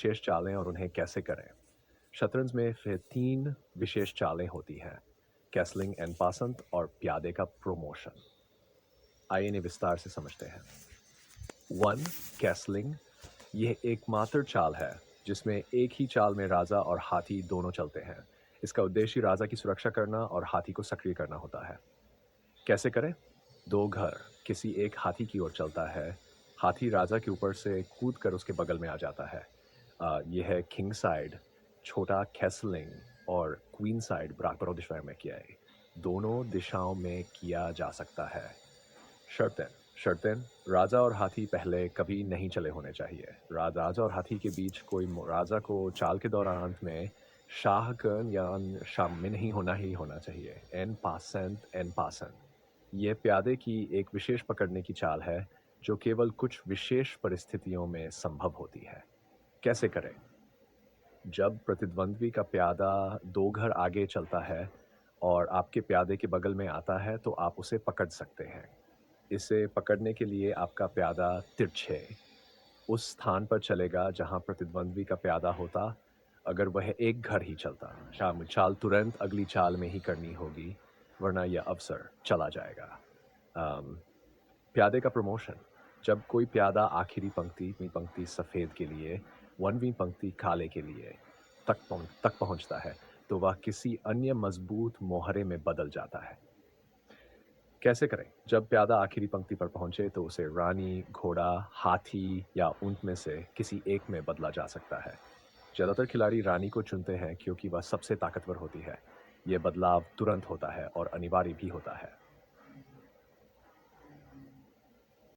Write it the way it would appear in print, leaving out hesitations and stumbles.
विशेष चालें और उन्हें कैसे करें? शतरंज में फिर 3 विशेष चालें होती हैं, कैसलिंग एंड पासंत और प्यादे का प्रमोशन। आइए इन्हें विस्तार से समझते हैं। 1. कैसलिंग, यह एकमात्र चाल है जिसमें एक ही चाल में राजा और हाथी दोनों चलते हैं। इसका उद्देश्य राजा की सुरक्षा करना और हाथी को सक्रिय करना होता है। कैसे करें? 2 घर किसी एक हाथी की ओर चलता है। हाथी राजा के ऊपर से कूद कर उसके बगल में आ जाता है। यह है किंग साइड, छोटा कैसलिंग और क्वीन साइड बराबर दिशाओं में किया है। दोनों दिशाओं में किया जा सकता है। शर्तें शर्तें राजा और हाथी पहले कभी नहीं चले होने चाहिए। राजा और हाथी के बीच कोई राजा को चाल के दौरान अंत में शाहकर्न या शामिल नहीं होना ही होना चाहिए। एन पासन ये प्यादे की एक विशेष पकड़ने की चाल है जो केवल कुछ विशेष परिस्थितियों में संभव होती है। कैसे करें? जब प्रतिद्वंद्वी का प्यादा 2 घर आगे चलता है और आपके प्यादे के बगल में आता है तो आप उसे पकड़ सकते हैं। इसे पकड़ने के लिए आपका प्यादा तिरछे उस स्थान पर चलेगा जहां प्रतिद्वंद्वी का प्यादा होता। अगर वह एक घर ही चलता, शामिल चाल तुरंत अगली चाल में ही करनी होगी, वरना यह अवसर चला जाएगा। अम, प्यादे का प्रमोशन, जब कोई प्यादा आखिरी पंक्ति पंक्ति सफ़ेद के लिए 1वीं पंक्ति काले के लिए तक पहुंचता है तो वह किसी अन्य मजबूत मोहरे में बदल जाता है। कैसे करें? जब प्यादा आखिरी पंक्ति पर पहुंचे तो उसे रानी, घोड़ा, हाथी या ऊंट में से किसी एक में बदला जा सकता है। ज़्यादातर खिलाड़ी रानी को चुनते हैं क्योंकि वह सबसे ताकतवर होती है। यह बदलाव तुरंत होता है और अनिवार्य भी होता है।